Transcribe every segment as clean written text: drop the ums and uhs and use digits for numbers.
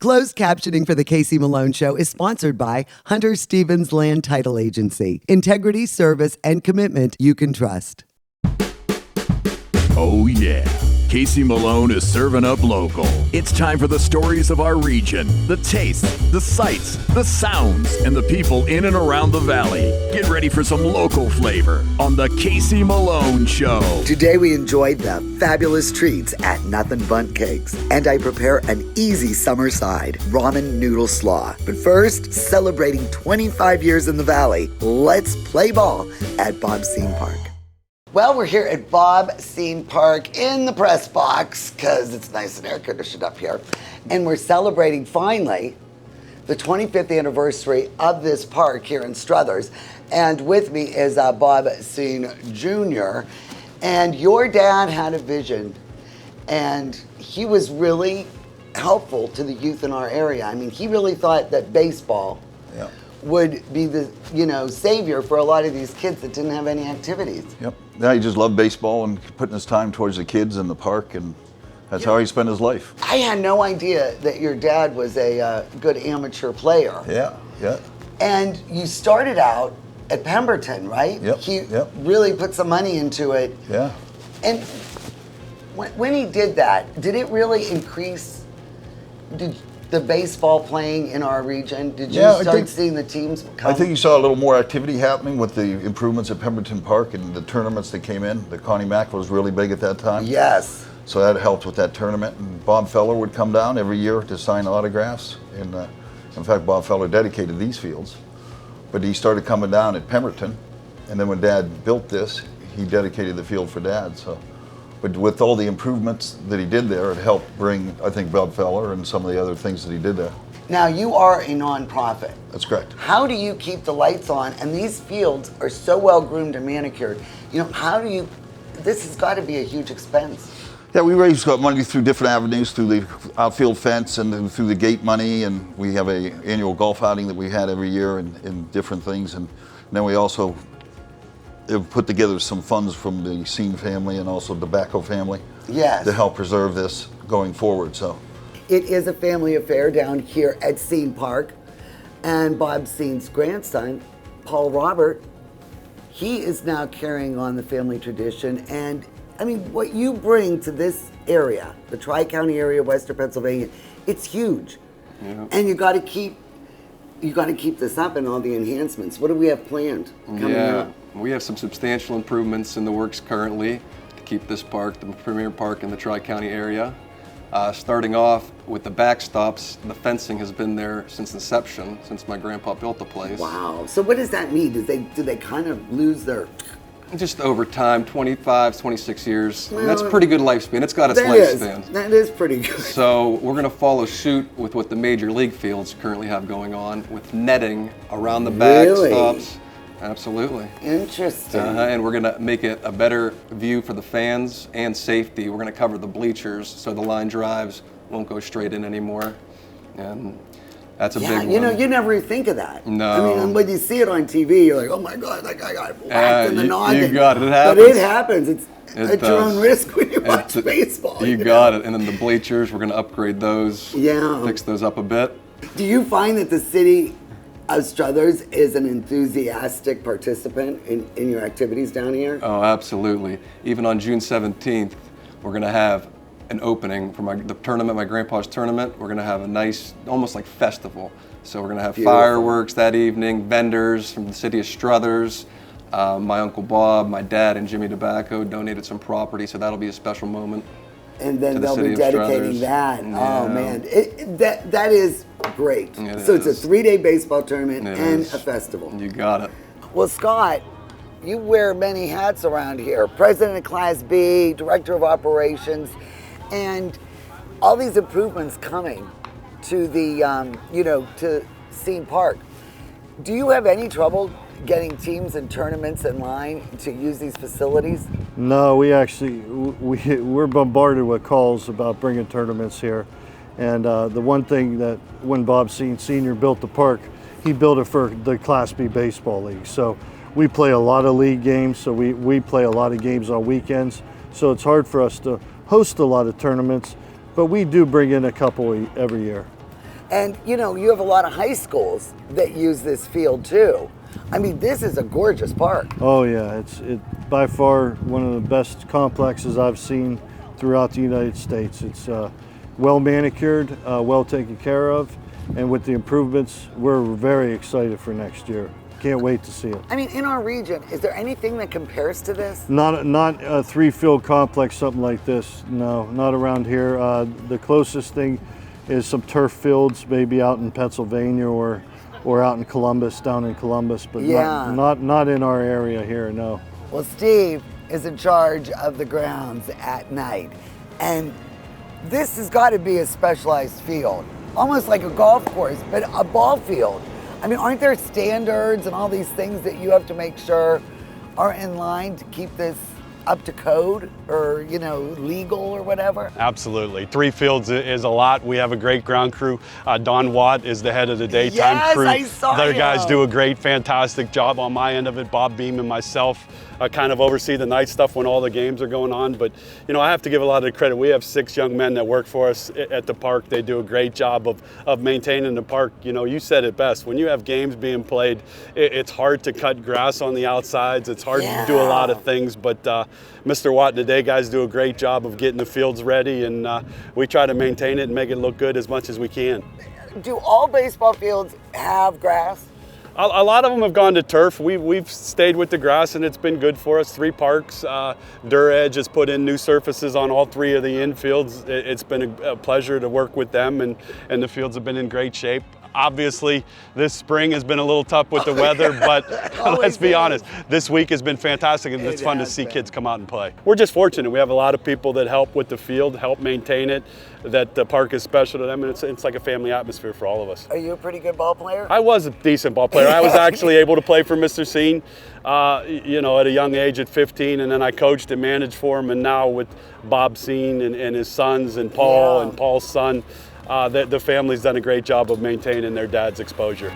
Closed captioning for the Casey Malone Show is sponsored by Hunter Stevens Land Title Agency. Integrity, service, and commitment you can trust. Oh yeah, Casey Malone is serving up local. It's time for the stories of our region, the tastes, the sights, the sounds, and the people in and around the valley. Get ready for some local flavor on the Casey Malone Show. Today we enjoyed the fabulous treats at Nothing Bundt Cakes, and I prepare an easy summer side, ramen noodle slaw. But first, celebrating 25 years in the valley, let's play ball at Bob Scene Park. Well, we're here at Bob Scene Park in the press box because it's nice and air conditioned up here. And we're celebrating finally the 25th anniversary of this park here in Struthers. And with me is Bob Scene Jr. And your dad had a vision, and he was really helpful to the youth in our area. I mean, he really thought that baseball would be the, savior for a lot of these kids that didn't have any activities. Yep. Yeah, he just loved baseball and putting his time towards the kids in the park, and that's how he spent his life. I had no idea that your dad was a good amateur player. Yeah. And you started out at Pemberton, right? Yep. He really put some money into it. Yeah. And when he did that, did it really increase the baseball playing in our region? Did you start seeing the teams come? I think you saw a little more activity happening with the improvements at Pemberton Park and the tournaments that came in. The Connie Mack was really big at that time. Yes. So that helped with that tournament. And Bob Feller would come down every year to sign autographs. And in fact, Bob Feller dedicated these fields. But he started coming down at Pemberton. And then when Dad built this, he dedicated the field for Dad. But with all the improvements that he did there, it helped bring, I think, Bob Feller and some of the other things that he did there. Now, you are a nonprofit. That's correct. How do you keep the lights on? And these fields are so well groomed and manicured. This has got to be a huge expense. Yeah, we raise money through different avenues, through the outfield fence and then through the gate money. And we have an annual golf outing that we had every year and different things. And then we also have put together some funds from the Scene family and also the Tobacco family to help preserve this going forward. So it is a family affair down here at Scene Park, and Bob Scene's grandson, Paul Robert, he is now carrying on the family tradition. And I mean, what you bring to this area, the Tri-County area, Western Pennsylvania, it's huge. Yeah. And you got to keep this up and all the enhancements. What do we have planned coming up? We have some substantial improvements in the works currently to keep this park the premier park in the Tri-County area. Starting off with the backstops, the fencing has been there since inception, since my grandpa built the place. Wow. So what does that mean? Do they kind of lose their... Just over time, 25, 26 years. Well, that's a pretty good lifespan. It's got its lifespan. That is pretty good. So we're going to follow suit with what the major league fields currently have going on with netting around the backstops. Absolutely. Interesting. And we're going to make it a better view for the fans and safety. We're going to cover the bleachers so the line drives won't go straight in anymore. And that's a big one. You never think of that. No. I mean, when you see it on TV, you're like, oh my God, that guy got whacked in the noggin. You got it. It happens. But it happens. It's at your own risk when you watch baseball. You got it. And then the bleachers, we're going to upgrade those. Yeah. Fix those up a bit. Do you find that the city of Struthers is an enthusiastic participant in your activities down here? Oh, absolutely. Even on June 17th, we're going to have an opening for the tournament, my grandpa's tournament. We're going to have a nice, almost like festival. So we're going to have fireworks that evening, vendors from the city of Struthers. My Uncle Bob, my dad, and Jimmy Tobacco donated some property, so that'll be a special moment. And then they'll be dedicating that. Yeah. Oh man, that is great. So it's a 3-day baseball tournament and a festival. You got it. Well, Scott, you wear many hats around here. President of Class B, Director of Operations, and all these improvements coming to the, to Scene Park. Do you have any trouble getting teams and tournaments in line to use these facilities? No, we're bombarded with calls about bringing tournaments here. And the one thing that when Bob Scene Sr. built the park, he built it for the Class B Baseball League. So we play a lot of league games, so we play a lot of games on weekends. So it's hard for us to host a lot of tournaments, but we do bring in a couple every year. And you know, you have a lot of high schools that use this field too. I mean, this is a gorgeous park. Oh yeah, it's by far one of the best complexes I've seen throughout the United States. It's well manicured, well taken care of, and with the improvements, we're very excited for next year. Can't wait to see it. I mean, in our region, is there anything that compares to this? Not a three-field complex, something like this. No, not around here. The closest thing is some turf fields, maybe out in Pennsylvania or out in Columbus, down in Columbus, but Yeah. not in our area here. No. Well, Steve is in charge of the grounds at night, and this has got to be a specialized field, almost like a golf course, but a ball field. I mean, aren't there standards and all these things that you have to make sure are in line to keep this up to code or, you know, legal or whatever? Absolutely. 3 fields is a lot. We have a great ground crew. Don Watt is the head of the daytime Yes, crew. I saw Their guys him. do a great, fantastic job on my end of it. Bob Beam and myself kind of oversee the night stuff when all the games are going on. But, you know, I have to give a lot of credit. We have 6 young men that work for us at the park. They do a great job of maintaining the park. You know, you said it best. When you have games being played, it's hard to cut grass on the outsides. It's hard to do a lot of things. But Mr. Watt and the day guys do a great job of getting the fields ready, and we try to maintain it and make it look good as much as we can. Do all baseball fields have grass? A lot of them have gone to turf. We've stayed with the grass, and it's been good for us. 3 parks. Edge has put in new surfaces on all 3 of the infields. It's been a pleasure to work with them, and the fields have been in great shape. Obviously, this spring has been a little tough with the weather, but let's be honest, this week has been fantastic, and it's fun to see kids come out and play. We're just fortunate. We have a lot of people that help with the field, help maintain it, that the park is special to them, and it's like a family atmosphere for all of us. Are you a pretty good ball player? I was a decent ball player. I was actually able to play for Mr. Scene, you know, at a young age at 15, and then I coached and managed for him, and now with Bob Scene and his sons and Paul and Paul's son, the family's done a great job of maintaining their dad's exposure.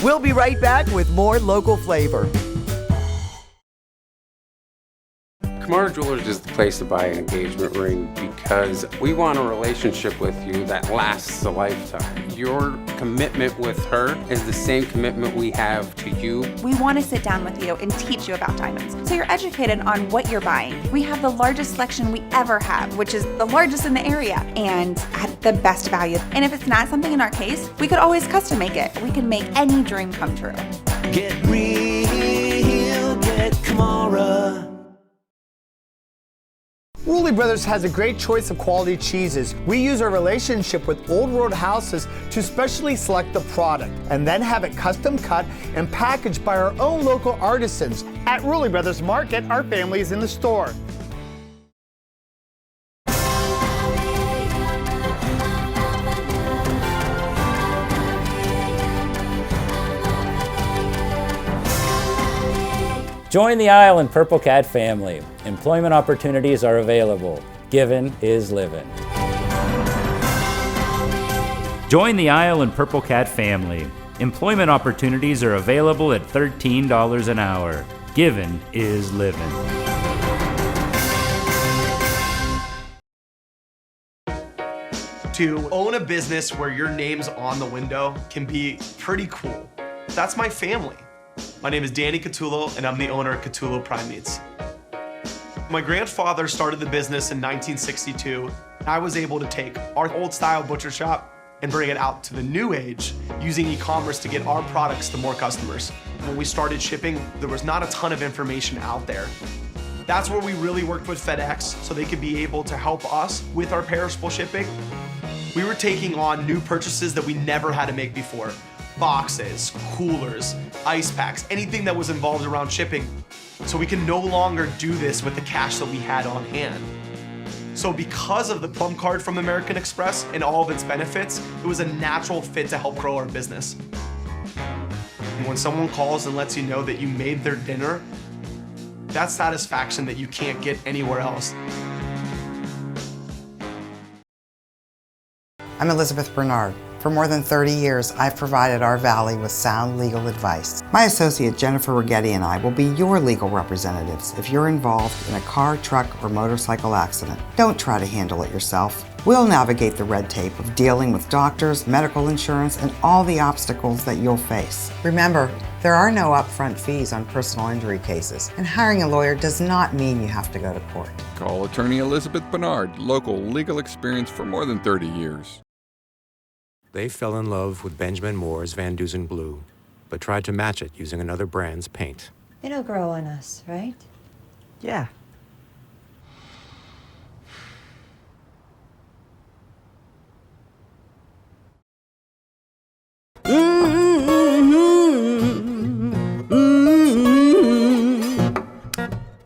We'll be right back with more local flavor. Kamara Jewelers is the place to buy an engagement ring because we want a relationship with you that lasts a lifetime. Your commitment with her is the same commitment we have to you. We want to sit down with you and teach you about diamonds so you're educated on what you're buying. We have the largest selection we ever have, which is the largest in the area, and at the best value. And if it's not something in our case, we could always custom make it. We can make any dream come true. Get real, get Kamara. Rulli Brothers has a great choice of quality cheeses. We use our relationship with Old World Houses to specially select the product and then have it custom cut and packaged by our own local artisans. At Rulli Brothers Market, our family is in the store. Join the Isle and Purple Cat family. Employment opportunities are available. Given is living. Join the Isle and Purple Cat family. Employment opportunities are available at $13 an hour. Given is living. To own a business where your name's on the window can be pretty cool. That's my family. My name is Danny Catullo, and I'm the owner of Catullo Prime Meats. My grandfather started the business in 1962. I was able to take our old style butcher shop and bring it out to the new age using e-commerce to get our products to more customers. When we started shipping, there was not a ton of information out there. That's where we really worked with FedEx so they could be able to help us with our perishable shipping. We were taking on new purchases that we never had to make before. Boxes, coolers, ice packs, anything that was involved around shipping. So we can no longer do this with the cash that we had on hand. So because of the Plum Card from American Express and all of its benefits, it was a natural fit to help grow our business. And when someone calls and lets you know that you made their dinner, that's satisfaction that you can't get anywhere else. I'm Elizabeth Bernard For more than 30 years, I've provided our Valley with sound legal advice. My associate Jennifer Rigetti and I will be your legal representatives if you're involved in a car, truck, or motorcycle accident. Don't try to handle it yourself. We'll navigate the red tape of dealing with doctors, medical insurance, and all the obstacles that you'll face. Remember, there are no upfront fees on personal injury cases, and hiring a lawyer does not mean you have to go to court. Call attorney Elizabeth Bernard, local legal experience for more than 30 years. They fell in love with Benjamin Moore's Van Dusen blue, but tried to match it using another brand's paint. It'll grow on us, right? Yeah.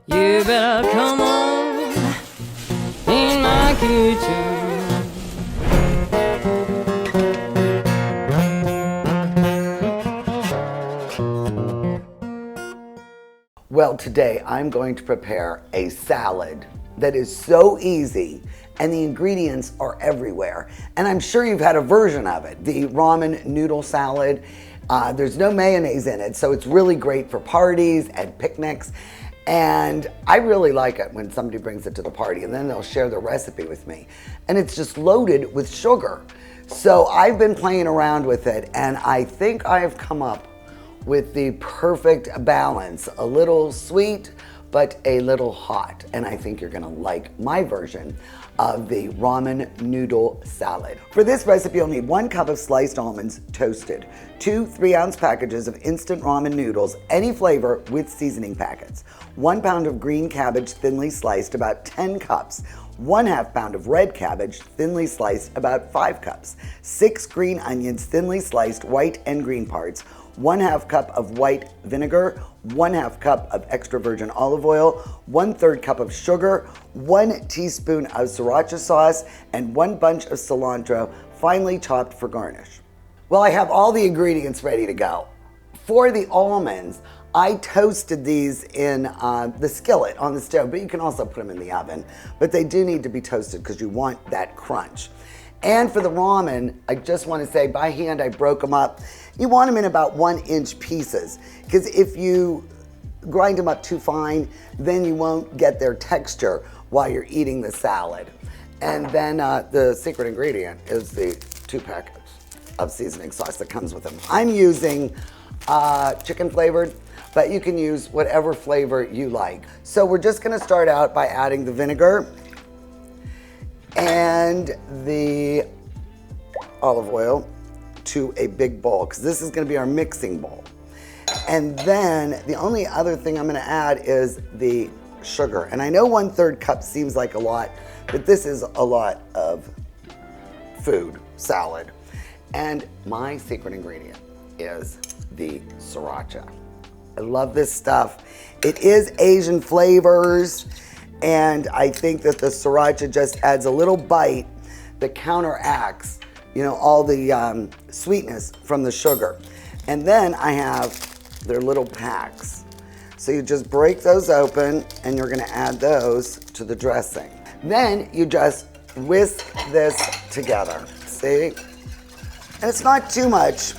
You better come on in my kitchen. Well, today I'm going to prepare a salad that is so easy and the ingredients are everywhere. And I'm sure you've had a version of it, the ramen noodle salad. There's no mayonnaise in it, so it's really great for parties and picnics. And I really like it when somebody brings it to the party and then they'll share the recipe with me. And it's just loaded with sugar. So I've been playing around with it and I think I have come up with the perfect balance. A little sweet, but a little hot. And I think you're gonna like my version of the ramen noodle salad. For this recipe, you'll need 1 cup of sliced almonds toasted, 2 3-ounce packages of instant ramen noodles, any flavor with seasoning packets, 1 pound of green cabbage thinly sliced, about 10 cups, 1/2 pound of red cabbage thinly sliced, about 5 cups, 6 green onions thinly sliced, white and green parts, 1/2 cup of white vinegar, 1/2 cup of extra virgin olive oil, 1/3 cup of sugar, 1 teaspoon of sriracha sauce, and 1 bunch of cilantro, finely chopped for garnish. Well, I have all the ingredients ready to go. For the almonds, I toasted these in the skillet on the stove, but you can also put them in the oven. But they do need to be toasted because you want that crunch. And for the ramen, I just want to say by hand I broke them up. You want them in about 1-inch pieces because if you grind them up too fine, then you won't get their texture while you're eating the salad. And then the secret ingredient is the 2 packets of seasoning sauce that comes with them. I'm using chicken flavored, but you can use whatever flavor you like. So we're just going to start out by adding the vinegar and the olive oil to a big bowl, because this is going to be our mixing bowl. And then the only other thing I'm going to add is the sugar. And I know 1/3 cup seems like a lot, but this is a lot of food, salad. And my secret ingredient is the sriracha. I love this stuff. It is Asian flavors, and I think that the sriracha just adds a little bite that counteracts, you know, all the sweetness from the sugar. And then I have their little packs. So you just break those open and you're gonna add those to the dressing. Then you just whisk this together, see? And it's not too much,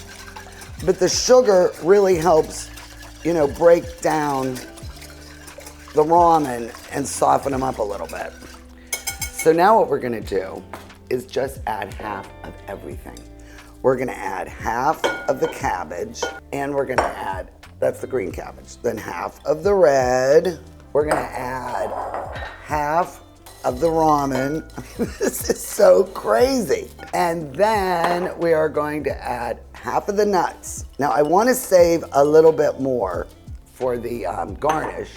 but the sugar really helps, you know, break down the ramen and soften them up a little bit. So now what we're gonna do is just add half of everything. We're gonna add half of the cabbage, and we're gonna add, that's the green cabbage, then half of the red. We're gonna add half of the ramen. This is so crazy. And then we are going to add half of the nuts. Now I wanna save a little bit more for the garnish.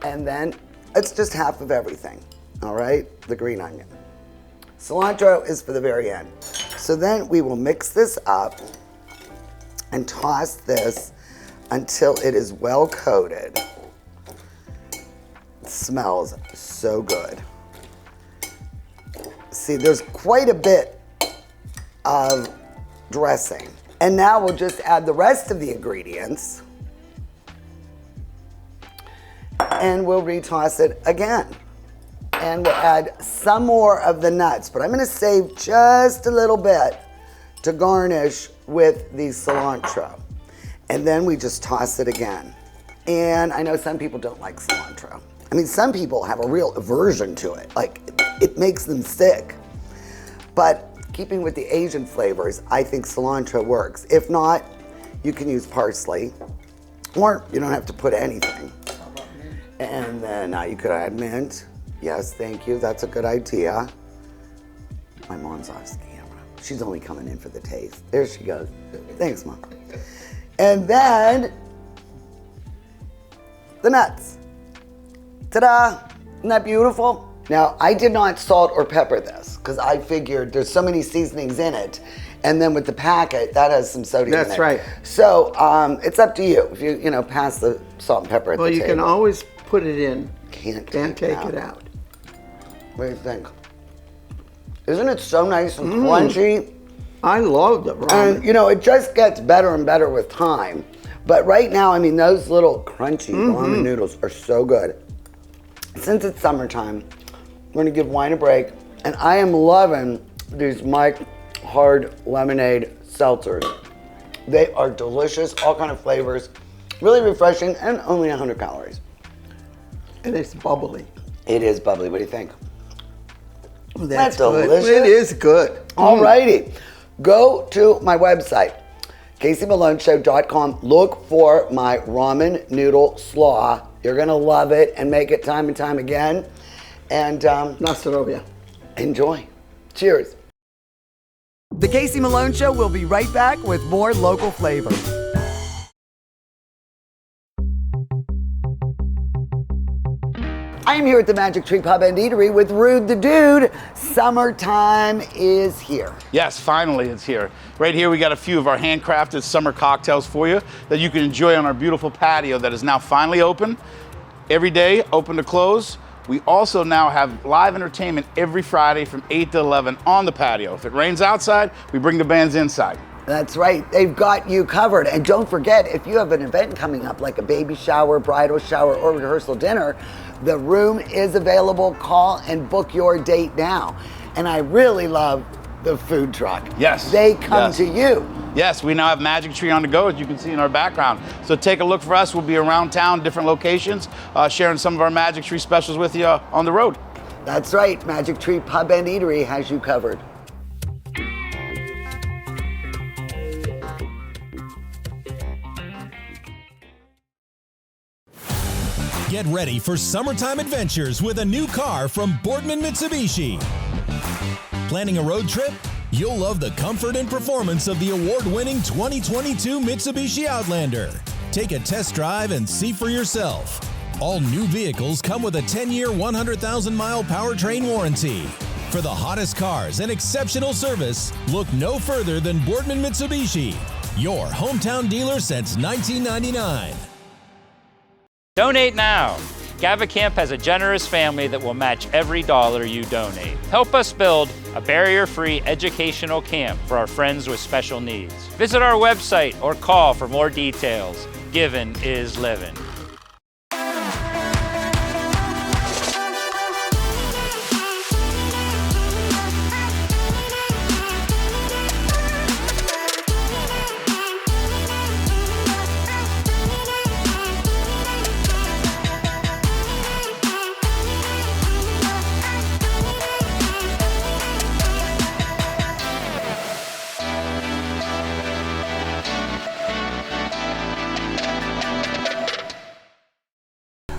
And then it's just half of everything, all right? The green onion. Cilantro is for the very end. So then we will mix this up and toss this until it is well coated. It smells so good. See, there's quite a bit of dressing. And now we'll just add the rest of the ingredients and we'll retoss it again. And we'll add some more of the nuts, but I'm gonna save just a little bit to garnish with the cilantro. And then we just toss it again. And I know some people don't like cilantro. I mean, some people have a real aversion to it. Like, it makes them sick. But keeping with the Asian flavors, I think cilantro works. If not, you can use parsley, or you don't have to put anything. And then you could add mint. Yes, thank you, that's a good idea. My mom's off camera. She's only coming in for the taste. There she goes. Thanks, Mom. And then, the nuts. Ta-da! Isn't that beautiful? Now, I did not salt or pepper this because I figured there's so many seasonings in it. And then with the packet, that has some sodium in it. That's right. So it's up to you if you pass the salt and pepper at the table. Well, you can always put it in. Can't take it out. What do you think? Isn't it so nice and crunchy? I love the ramen. And it just gets better and better with time. But right now, I mean, those little crunchy ramen noodles are so good. Since it's summertime, we're gonna give wine a break. And I am loving these Mike Hard Lemonade seltzers. They are delicious, all kind of flavors, really refreshing, and only 100 calories. And it's bubbly. It is bubbly. What do you think? That's delicious. Good. It is good. All righty. Go to my website, caseymaloneshow.com. Look for my ramen noodle slaw. You're going to love it and make it time and time again. And Nastarovia. Enjoy. Cheers. The Casey Malone Show will be right back with more local flavor. I am here at the Magic Tree Pub and Eatery with Rude the Dude. Summertime is here. Yes, finally it's here. Right here we got a few of our handcrafted summer cocktails for you that you can enjoy on our beautiful patio that is now finally open. Every day, open to close. We also now have live entertainment every Friday from 8 to 11 on the patio. If it rains outside, we bring the bands inside. That's right. They've got you covered. And don't forget, if you have an event coming up like a baby shower, bridal shower, or rehearsal dinner, the room is available. Call and book your date now. And I really love the food truck. Yes. They come to you. Yes, we now have Magic Tree on the go, as you can see in our background. So take a look for us. We'll be around town, different locations, sharing some of our Magic Tree specials with you on the road. That's right. Magic Tree Pub and Eatery has you covered. Get ready for summertime adventures with a new car from Boardman Mitsubishi. Planning a road trip? You'll love the comfort and performance of the award-winning 2022 Mitsubishi Outlander. Take a test drive and see for yourself. All new vehicles come with a 10-year, 100,000-mile powertrain warranty. For the hottest cars and exceptional service, look no further than Boardman Mitsubishi, your hometown dealer since 1999. Donate now. Gavacamp has a generous family that will match every dollar you donate. Help us build a barrier-free educational camp for our friends with special needs. Visit our website or call for more details. Giving is living.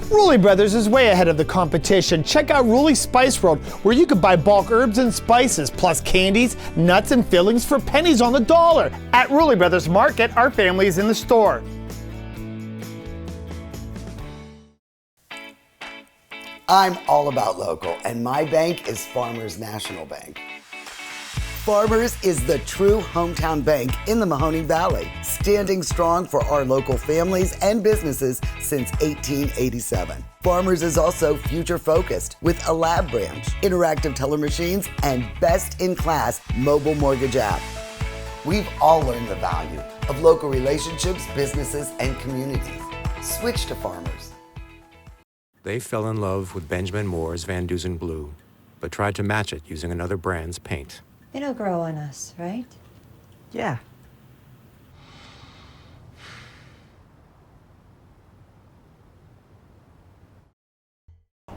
Rulli Brothers is way ahead of the competition. Check out Rulli Spice World, where you can buy bulk herbs and spices, plus candies, nuts, and fillings for pennies on the dollar. At Rulli Brothers Market, our family is in the store. I'm all about local, and my bank is Farmers National Bank. Farmers is the true hometown bank in the Mahoning Valley, standing strong for our local families and businesses since 1887. Farmers is also future-focused with a lab branch, interactive teller machines, and best-in-class mobile mortgage app. We've all learned the value of local relationships, businesses, and communities. Switch to Farmers. They fell in love with Benjamin Moore's Van Dusen Blue, but tried to match it using another brand's paint. It'll grow on us, right? Yeah.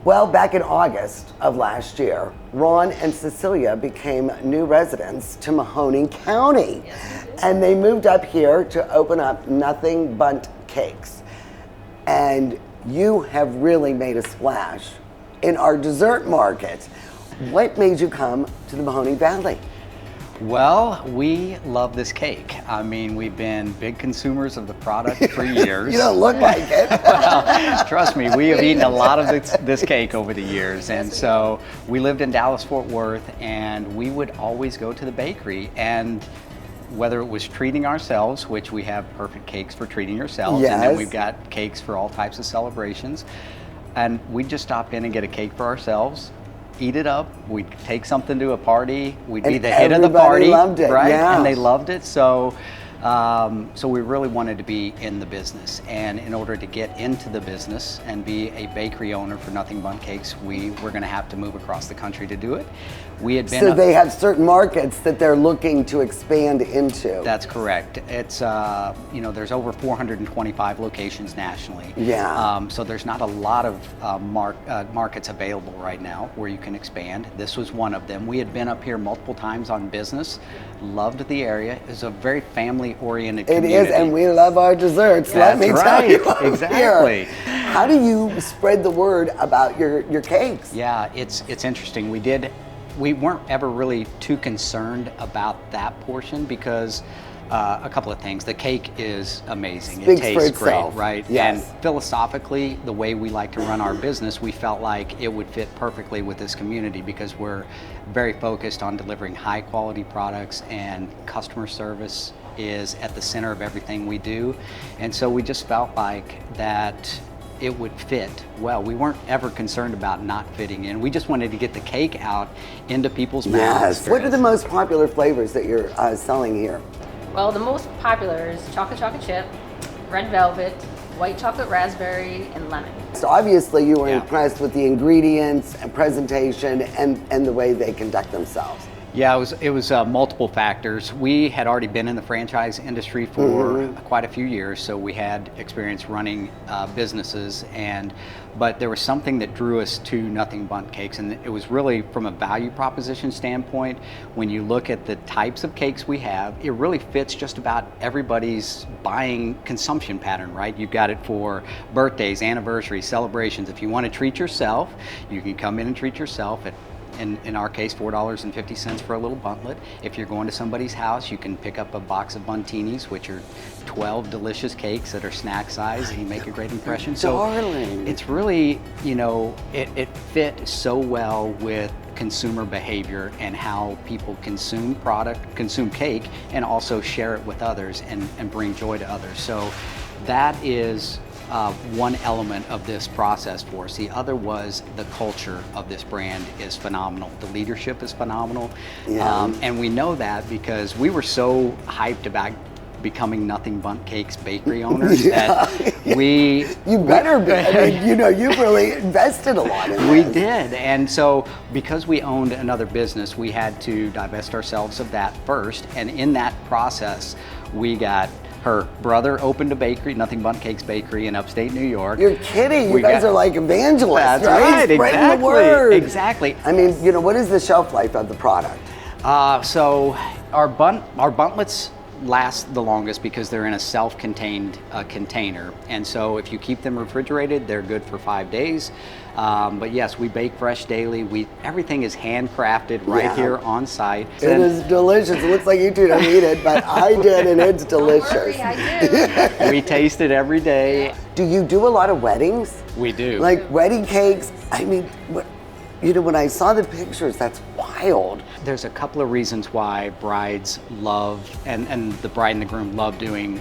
Well, back in August of last year, Ron and Cecilia became new residents to Mahoning County. And they moved up here to open up Nothing Bundt Cakes. And you have really made a splash in our dessert market. What made you come to the Mahoning Valley? Well, we love this cake. I mean, we've been big consumers of the product for years. You don't look like it. Well, trust me, we have eaten a lot of this cake over the years. And so we lived in Dallas-Fort Worth, and we would always go to the bakery. And whether it was treating ourselves, which we have perfect cakes for treating yourselves, and then we've got cakes for all types of celebrations. And we'd just stop in and get a cake for ourselves, eat it up. We'd take something to a party. We'd be the hit of the party, loved it, right? yeah. And they loved it. So we really wanted to be in the business. And in order to get into the business and be a bakery owner for Nothing Bundt Cakes, we were going to have to move across the country to do it. We had been. So they have certain markets that they're looking to expand into. That's correct. It's there's over 425 locations nationally. Yeah. So there's not a lot of markets available right now where you can expand. This was one of them. We had been up here multiple times on business, loved the area. It's a very family-oriented community. It is, and we love our desserts. Let me tell you. Exactly. Here. How do you spread the word about your cakes? Yeah, it's interesting. We weren't ever really too concerned about that portion because a couple of things. The cake is amazing. It tastes great, right? Yes. And philosophically, the way we like to run our business, we felt like it would fit perfectly with this community because we're very focused on delivering high quality products, and customer service is at the center of everything we do. And so we just felt like that it would fit well. We weren't ever concerned about not fitting in. We just wanted to get the cake out into people's mouths. Yes. What are the most popular flavors that you're selling here? Well, the most popular is chocolate chip, red velvet, white chocolate raspberry, and lemon. So obviously you were impressed with the ingredients and presentation and the way they conduct themselves. Yeah, it was multiple factors. We had already been in the franchise industry for quite a few years, so we had experience running businesses, but there was something that drew us to Nothing Bundt Cakes, and it was really from a value proposition standpoint. When you look at the types of cakes we have, it really fits just about everybody's buying consumption pattern, right? You've got it for birthdays, anniversaries, celebrations. If you want to treat yourself, you can come in and treat yourself at, in our case, $4.50 for a little buntlet. If you're going to somebody's house, you can pick up a box of Buntinis, which are 12 delicious cakes that are snack size, and you make a great impression. Darling. So it's really, it fit so well with consumer behavior and how people consume cake, and also share it with others and bring joy to others. So that is one element of this process for us. The other was the culture of this brand is phenomenal. The leadership is phenomenal. Yeah. And we know that because we were so hyped about becoming Nothing Bundt Cakes bakery owners that we... You better be. I mean, you've really invested a lot in We this. did. And so because we owned another business, we had to divest ourselves of that first. And in that process, we got... Her brother opened a bakery, Nothing Bundt Cakes Bakery in upstate New York. You're kidding. You guys are like evangelists, That's right? Right, Spreading the word. Exactly. I mean, what is the shelf life of the product? So our buntlets last the longest because they're in a self-contained container, and so if you keep them refrigerated, they're good for 5 days. But yes, we bake fresh daily. Everything is handcrafted right here on site. It is delicious. It looks like you two don't eat it, but I did, and it's delicious. I do. We taste it every day. Do you do a lot of weddings? We do. Like wedding cakes? I mean, when I saw the pictures, that's wild. There's a couple of reasons why brides love, and the bride and the groom love doing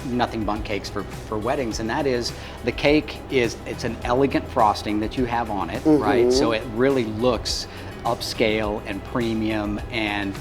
Nothing Bundt Cakes for weddings, and that is the cake it's an elegant frosting that you have on it, right? So it really looks upscale and premium, and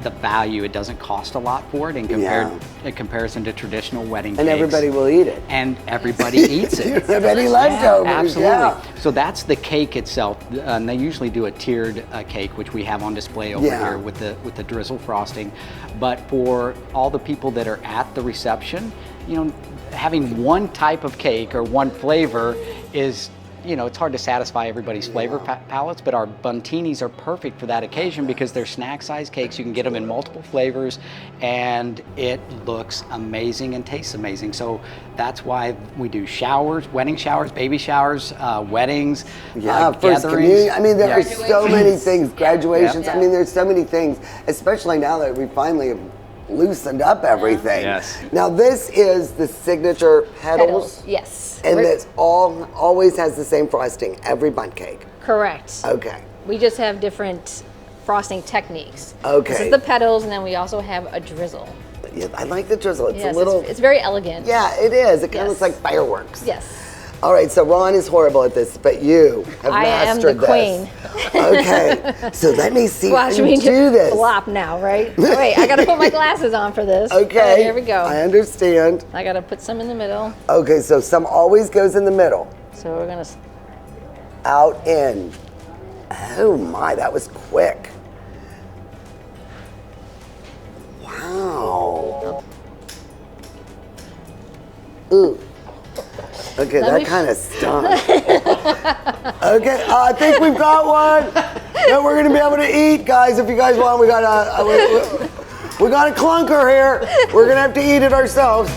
the value. It doesn't cost a lot for it in comparison to traditional wedding And cakes. everybody will eat it. And everybody eats it. Everybody leftovers. Absolutely. Yeah. So that's the cake itself. And they usually do a tiered cake, which we have on display over here with the drizzle frosting. But for all the people that are at the reception, you know, having one type of cake or one flavor is, you know, it's hard to satisfy everybody's flavor palates, but our buntinis are perfect for that occasion because they're snack-sized cakes. You can get them in multiple flavors, and it looks amazing and tastes amazing. So that's why we do showers, wedding showers, baby showers, weddings, First gatherings. communion. I mean, there are so many things. Graduations. I mean, there's so many things, especially now that we finally have loosened up everything. Yes. Now this is the signature petals. Yes. And it's always has the same frosting, every bundt cake. Correct. Okay. We just have different frosting techniques. Okay. This is the petals, and then we also have a drizzle. Yeah, I like the drizzle. It's Yes, a little. it's very elegant. Yeah, it is. It kind of looks like fireworks. Yes. All right, so Ron is horrible at this, but you have I am mastered the queen. Okay, so let me see Watch you me do this. flop now, right? Oh, wait, I gotta put my glasses on for this. Okay. All right, here we go. I understand. I gotta put some in the middle. Okay, so some always goes in the middle. So we're gonna. Out, in. Oh my, that was quick. Wow. Ooh. Okay, that kind of stunk. Okay, I think we've got one that we're gonna be able to eat, guys. If you guys want, we got a clunker here. We're gonna have to eat it ourselves.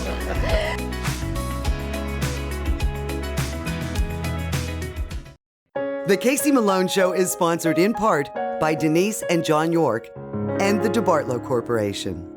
The Casey Malone Show is sponsored in part by Denise and John York and the DeBartolo Corporation.